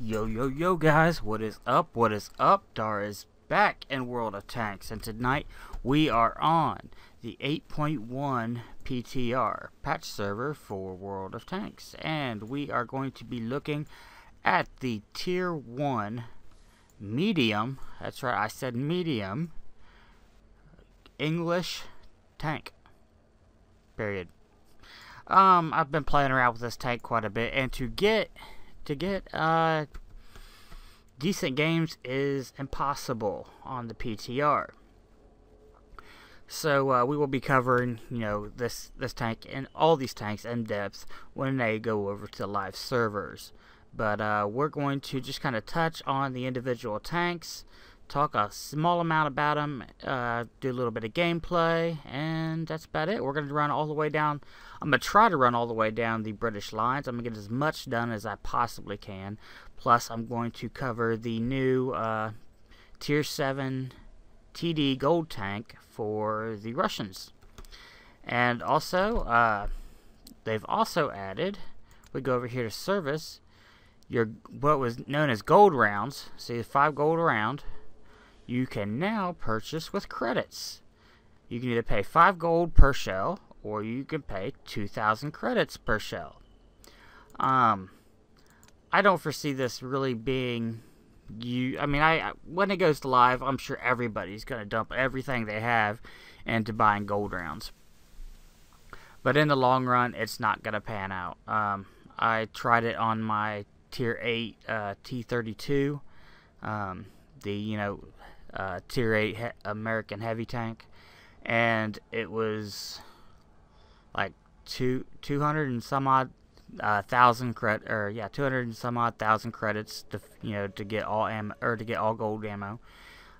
Yo guys, what is up? What is up? Dar is back in World of Tanks, and tonight we are on the 8.1 PTR patch server for World of Tanks, and we are going to be looking at the tier 1 medium, that's right, I said medium, English tank, period. I've been playing around with this tank quite a bit, and to get decent games is impossible on the PTR. So we will be covering, this tank and all these tanks in depth when they go over to live servers. But we're going to just kind of touch on the individual tanks, talk a small amount about them, do a little bit of gameplay, and that's about it. We're going to run all the way down. I'm going to try to run all the way down the British lines. I'm going to get as much done as I possibly can. Plus, I'm going to cover the new Tier 7 TD gold tank for the Russians. And also, they've also added, we go over here to service, what was known as gold rounds. See, 5 gold around, you can now purchase with credits. You can either pay 5 gold per shell, or you can pay 2,000 credits per shell. I don't foresee this really being when it goes to live, I'm sure everybody's going to dump everything they have into buying gold rounds. But in the long run, it's not going to pan out. I tried it on my Tier 8 T32, Tier 8 American heavy tank, and it was like 200 and some odd thousand credits to get all ammo, or to get all gold ammo.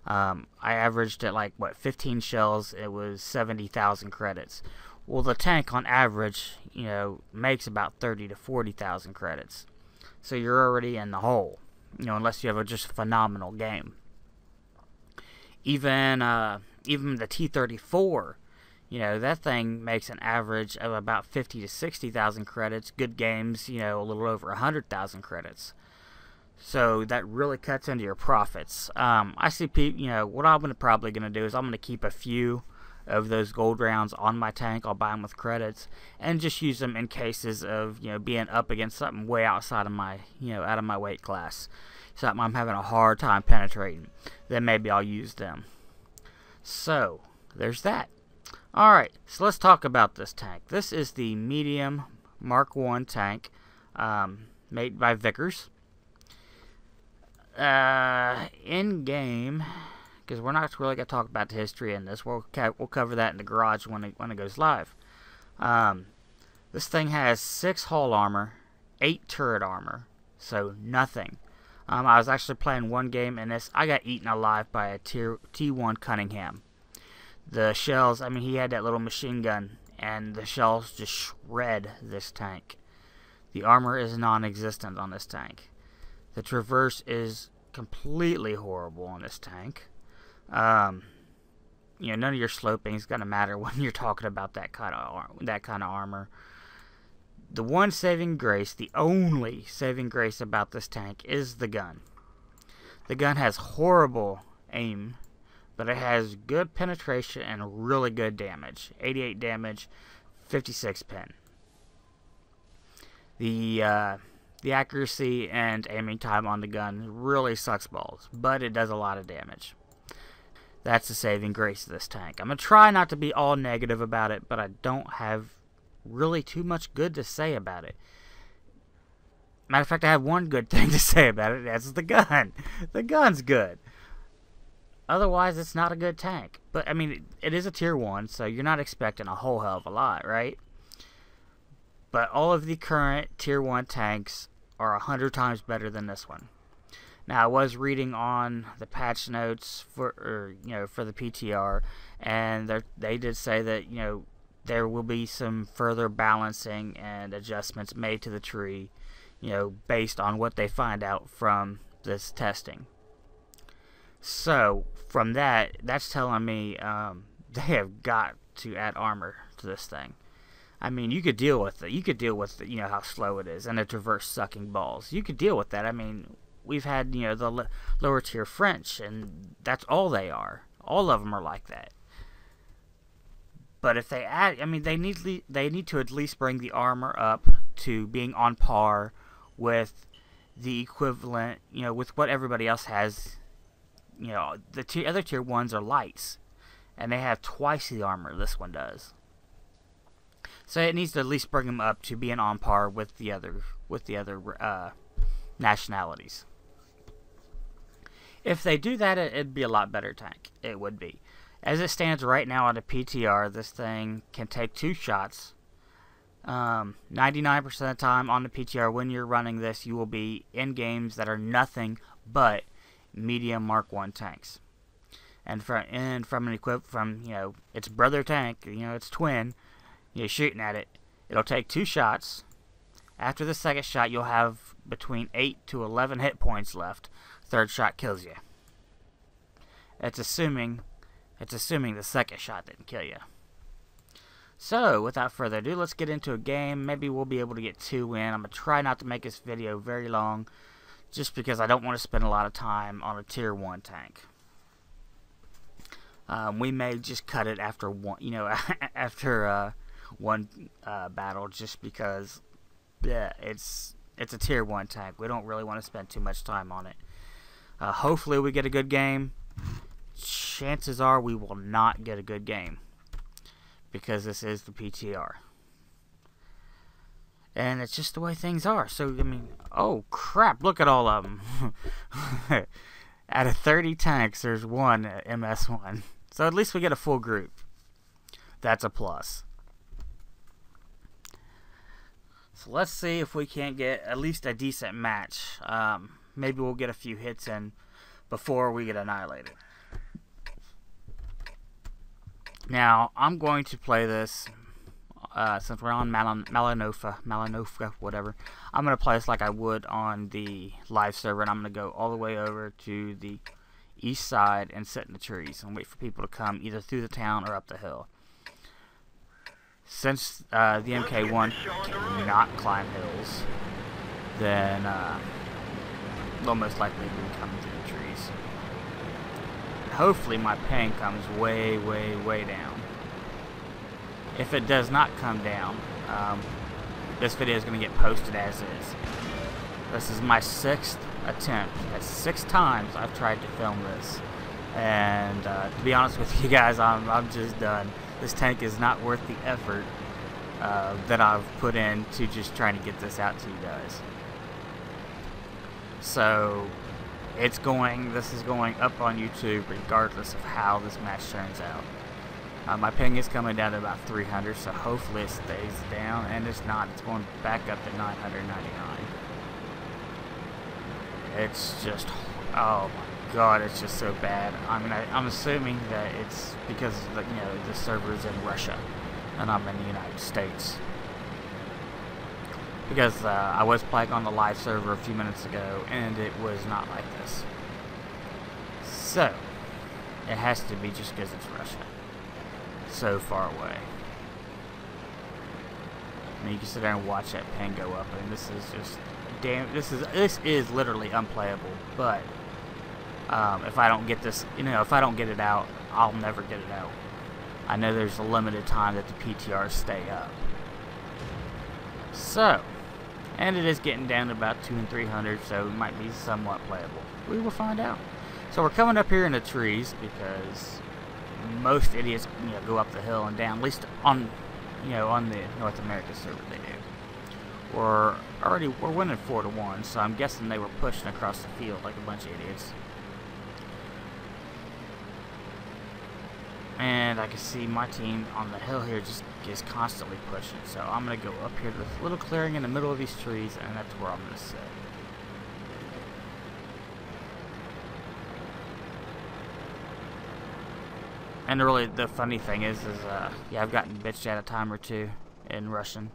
I averaged at like 15 shells. It was 70,000 credits. Well, the tank on average, makes about 30 to 40,000 credits. So you're already in the hole, unless you have a just phenomenal game. Even the T34, that thing makes an average of about 50 to 60,000 credits. Good games, a little over 100,000 credits. So that really cuts into your profits. I see people, what I'm probably going to do is I'm going to keep a few of those gold rounds on my tank. I'll buy them with credits and just use them in cases of, being up against something way outside of my, out of my weight class. Something I'm having a hard time penetrating. Then maybe I'll use them. So, there's that. Alright, so let's talk about this tank. This is the medium Mark 1 tank, made by Vickers. In game, because we're not really going to talk about the history in this, we'll cover that in the garage when it goes live. This thing has 6 hull armor, 8 turret armor, so nothing. I was actually playing one game in this. I got eaten alive by a T1 Cunningham. The shells, he had that little machine gun, and the shells just shred this tank. The armor is non-existent on this tank. The traverse is completely horrible on this tank. None of your sloping is going to matter when you're talking about that kind of armor. The one saving grace, the only saving grace about this tank is the gun. The gun has horrible aim, but it has good penetration and really good damage. 88 damage, 56 pen. The accuracy and aiming time on the gun really sucks balls, but it does a lot of damage. That's the saving grace of this tank. I'm going to try not to be all negative about it, but I don't have really too much good to say about it. Matter of fact, I have one good thing to say about it. That's the gun. The gun's good. Otherwise, it's not a good tank. But, it is a tier 1, so you're not expecting a whole hell of a lot, right? But all of the current tier 1 tanks are 100 times better than this one. Now, I was reading on the patch notes for the PTR, and they did say that, there will be some further balancing and adjustments made to the tree, based on what they find out from this testing. So, from that's telling me they have got to add armor to this thing. You could deal with it. You could deal with, how slow it is and the traverse sucking balls. You could deal with that. we've had, you know, the lower tier French, and that's all they are. All of them are like that. But if they add, I mean, they need to at least bring the armor up to being on par with the equivalent, you know, with what everybody else has. You know, the other tier ones are lights, and they have twice the armor this one does. So it needs to at least bring them up to being on par with the other nationalities. If they do that, it'd be a lot better tank. It would be. As it stands right now on the PTR, this thing can take 2 shots. 99% of the time on the PTR, when you're running this, you will be in games that are nothing but medium Mark 1 tanks. And from you know, its brother tank, you know, its twin, you're shooting at it. It'll take 2 shots. After the second shot, you'll have between 8 to 11 hit points left. Third shot kills you. It's assuming the second shot didn't kill you. So, without further ado, let's get into a game. Maybe we'll be able to get 2 in. I'm going to try not to make this video very long, just because I don't want to spend a lot of time on a tier 1 tank. We may just cut it after one, you know, after one battle, just because, yeah, it's a tier 1 tank. We don't really want to spend too much time on it. Hopefully we get a good game. Chances are we will not get a good game, because this is the PTR. And it's just the way things are. So, I mean, oh crap, look at all of them. Out of 30 tanks, there's one MS1. So at least we get a full group. That's a plus. So let's see if we can't get at least a decent match. Maybe we'll get a few hits in before we get annihilated. Now, I'm going to play this, since we're on Malinofa, whatever. I'm going to play this like I would on the live server, and I'm going to go all the way over to the east side and sit in the trees and wait for people to come either through the town or up the hill. Since the MK1 cannot climb hills, then they'll most likely be coming through the trees. Hopefully my ping comes way, way, way down. If it does not come down, this video is going to get posted as is. This is my 6th attempt. That's 6 times I've tried to film this. And to be honest with you guys, I'm just done. This tank is not worth the effort that I've put into just trying to get this out to you guys. So this is going up on YouTube regardless of how this match turns out. My ping is coming down to about 300, so hopefully it stays down, and it's not. It's going back up to 999. It's just, oh my god, it's just so bad. I mean, I'm assuming that it's because, you know, the server's in Russia and I'm in the United States. Because I was playing on the live server a few minutes ago, and it was not like this. So, it has to be just because it's Russia. So far away. I mean, you can sit there and watch that ping go up, and this is just, damn, this is literally unplayable. But if I don't get this, you know, if I don't get it out, I'll never get it out. I know there's a limited time that the PTRs stay up. So, and it is getting down to about 200 and 300, so it might be somewhat playable. We will find out. So we're coming up here in the trees because most idiots, you know, go up the hill and down. At least on, you know, on the North America server they do. We're winning 4-1, so I'm guessing they were pushing across the field like a bunch of idiots. And I can see my team on the hill here just is constantly pushing. So I'm going to go up here to this little clearing in the middle of these trees, and that's where I'm going to sit. And really, the funny thing is yeah, I've gotten bitched at a time or two in Russian.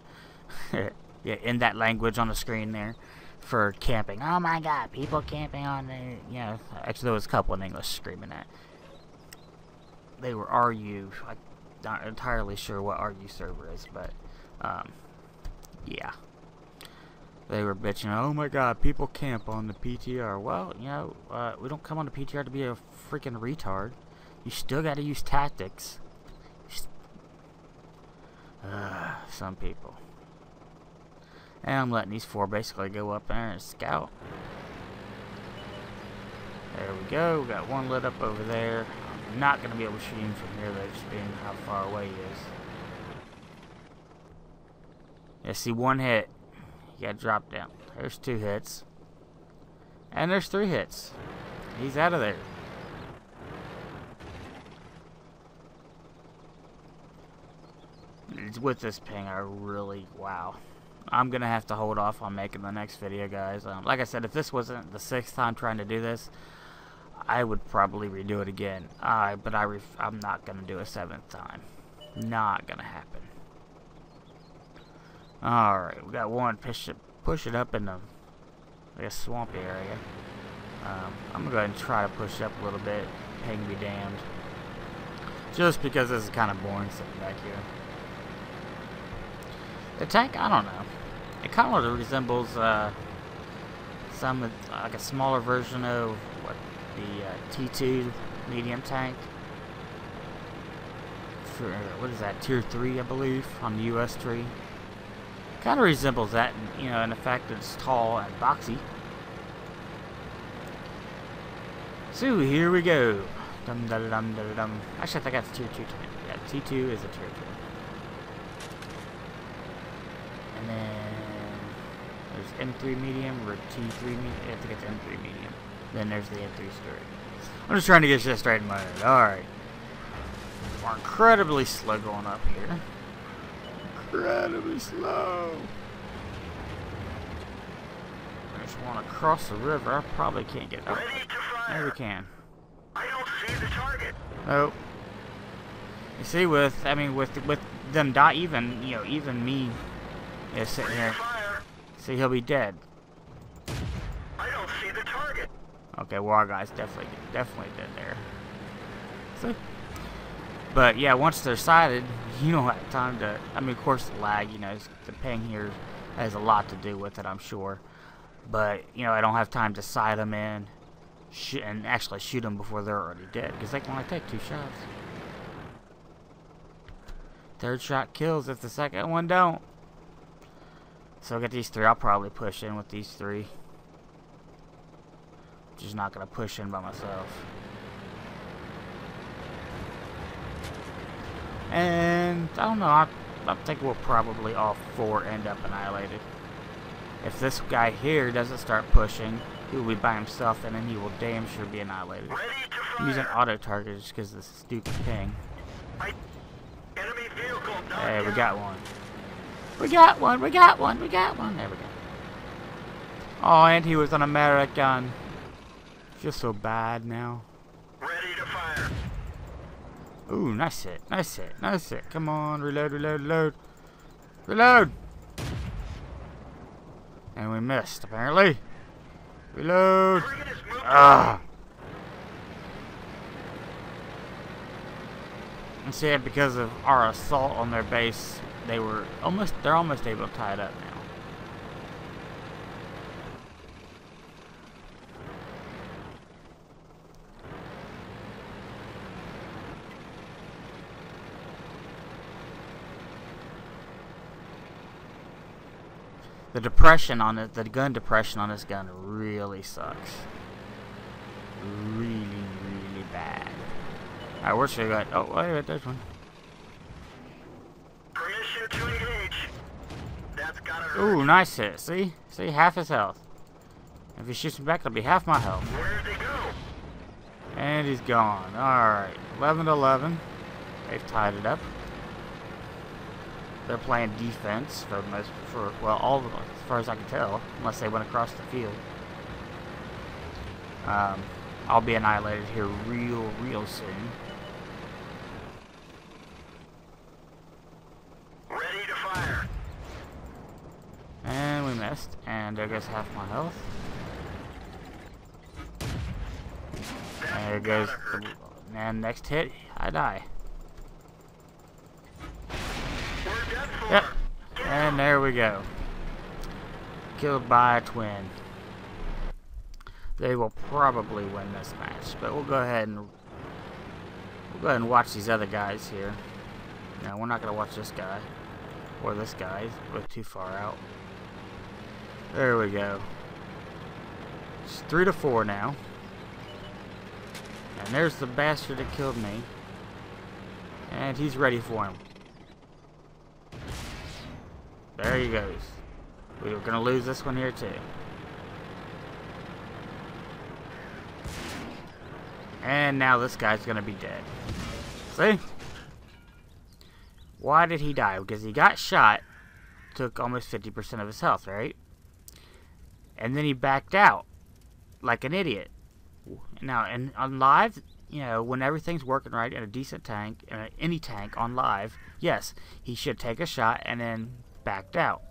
Yeah, in that language on the screen there for camping. Oh my god, people camping on the, you know, actually there was a couple in English screaming at. They were RU. I'm not entirely sure what RU server is, but yeah. They were bitching, oh my god, people camp on the PTR. Well, you know, we don't come on the PTR to be a freaking retard. You still gotta use tactics. Some people. And I'm letting these 4 basically go up there and scout. There we go. We got one lit up over there. I'm not going to be able to shoot him from here, though, just being how far away he is. Yeah, see, 1 hit. You got to drop down. There's 2 hits. And there's 3 hits. He's out of there. With this ping, I really, wow. I'm going to have to hold off on making the next video, guys. Like I said, if this wasn't the 6th time trying to do this, I would probably redo it again. But I'm not going to do a 7th time. Not going to happen. Alright, we got one. Push it up in the, I guess, swampy area. I'm going to go ahead and try to push it up a little bit. Ping be damned. Just because this is kind of boring sitting back here. The tank, I don't know. It kind of resembles some like a smaller version of what the T2 medium tank. For what is that, Tier 3, I believe, on the US tree. Kind of resembles that, you know, in the fact that it's tall and boxy. So here we go. Dum dum dum dum dum. Actually, I think that's Tier 2 tank. Yeah, T2 is a Tier 2. And then there's M3 medium or T3 medium. I think it's M3 medium. Then there's the M3 straight. I'm just trying to get shit straight in my head. Alright. We're incredibly slow going up here. Incredibly slow. I just want to cross the river. I probably can't get up. There we can. I don't see the target. Nope. You see, with them not even, you know, even me. Yeah, sitting here. See, he'll be dead. I don't see the target. Okay, well, our guy's definitely dead there. See? But yeah, once they're sighted, you don't have time to. I mean, of course, the lag, you know, the ping here has a lot to do with it, I'm sure. But you know, I don't have time to sight them in, and actually shoot them before they're already dead, because they can only take 2 shots. 3rd shot kills if the 2nd one don't. So I'll get these 3. I'll probably push in with these 3. Just not gonna push in by myself. And I don't know. I think we'll probably all 4 end up annihilated. If this guy here doesn't start pushing, he will be by himself, and then he will damn sure be annihilated. I'm using auto target just because of this stupid ping. Enemy vehicle. Hey, we got one. We got one. There we go. Oh, and he was an American. Feel so bad now. Ready to fire. Ooh, nice hit. Come on, reload. And we missed, apparently. Reload. Ah. And see, because of our assault on their base, they're almost able to tie it up now. The depression on it, the gun depression on this gun really sucks. Really bad. Alright, where's she got? Oh, wait, there's one. Permission to engage. That's gotta hurt. Ooh, nice hit. See, half his health. If he shoots me back, it'll be half my health. Where'd they go? And he's gone. Alright, 11-11. They've tied it up. They're playing defense all of them, as far as I can tell, unless they went across the field. I'll be annihilated here real soon. Ready to fire. And we missed, and there goes half my health. And there goes and next hit, I die. Yep. And there we go. killed by a twin. They will probably win this match, but we'll go ahead and watch these other guys here. No, we're not gonna watch this guy or this guy. He's both too far out. There we go. It's 3-4 now. And there's the bastard that killed me. And he's ready for him. There he goes. We were gonna lose this one here too. And now this guy's gonna be dead. See? Why did he die? Because he got shot, took almost 50% of his health, right? And then he backed out like an idiot. Now, and on live, you know, when everything's working right in a decent tank, any tank on live, yes, he should take a shot and then backed out.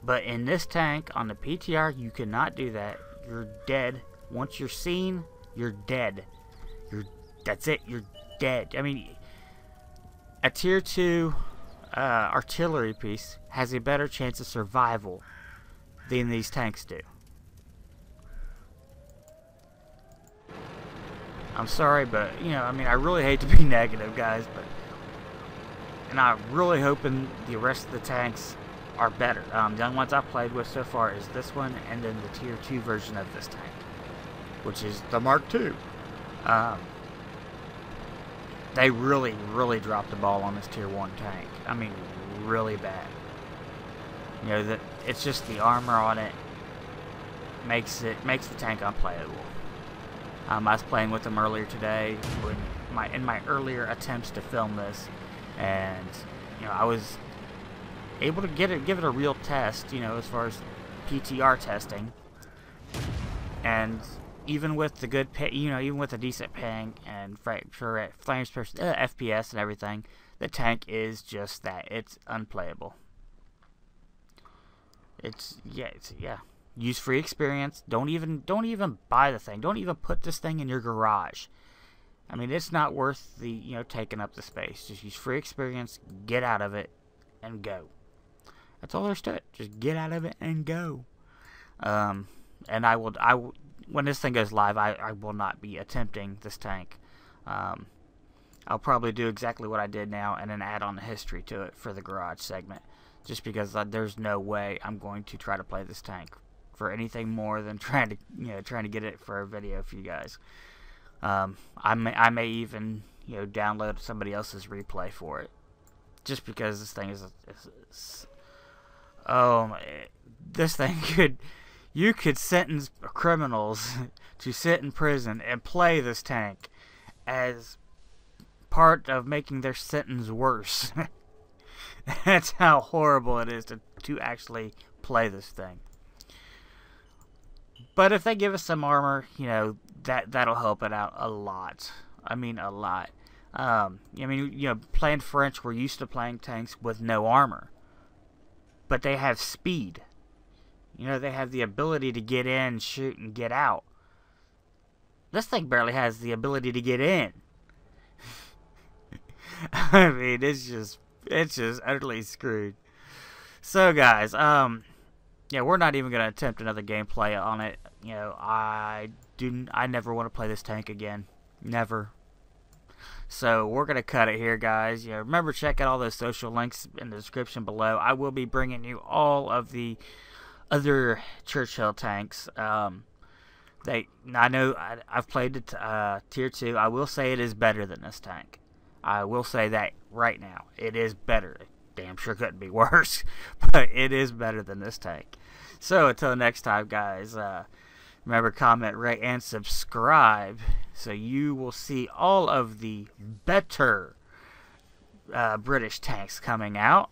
But in this tank, on the PTR, you cannot do that. You're dead. Once you're seen, you're dead. That's it. You're dead. I mean, a tier 2 artillery piece has a better chance of survival than these tanks do. I'm sorry, but, you know, I mean, I really hate to be negative, guys, but, and I'm really hoping the rest of the tanks are better. The only ones I've played with so far is this one, and then the tier 2 version of this tank, which is the Mark II. They really dropped the ball on this tier 1 tank. I mean, really bad. You know, that it's just the armor on it makes the tank unplayable. I was playing with them earlier today in my earlier attempts to film this, and you know, I was able to give it a real test, you know, as far as PTR testing, and even with the good even with a decent ping and frames per FPS and everything, the tank is just that. It's unplayable. Yeah. Use free experience. Don't even buy the thing. Don't even put this thing in your garage. I mean, it's not worth the, you know, taking up the space. Just use free experience, get out of it, and go. That's all there's to it. Just get out of it and go. And I will when this thing goes live, I will not be attempting this tank. I'll probably do exactly what I did now and then add on the history to it for the garage segment, just because there's no way I'm going to try to play this tank for anything more than trying to get it for a video for you guys. I may even, you know, download somebody else's replay for it, just because this thing is this thing you could sentence criminals to sit in prison and play this tank as part of making their sentence worse. That's how horrible it is to actually play this thing. But if they give us some armor, you know, that'll help it out a lot. I mean, a lot. I mean, you know, playing French, we're used to playing tanks with no armor, but they have speed. You know, they have the ability to get in, shoot, and get out. This thing barely has the ability to get in. I mean, it's just utterly screwed. So, guys, yeah, we're not even gonna attempt another gameplay on it. You know, I never want to play this tank again. Never. So we're gonna cut it here, guys. You know, remember, check out all those social links in the description below. I will be bringing you all of the other Churchill tanks. I know I've played the tier 2. I will say it is better than this tank. I will say that right now. It is better. Damn sure couldn't be worse, but it is better than this tank. So until next time, guys, remember, comment, rate, and subscribe, so you will see all of the better British tanks coming out,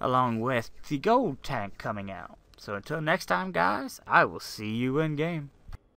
along with the gold tank coming out. So until next time, guys, I will see you in game.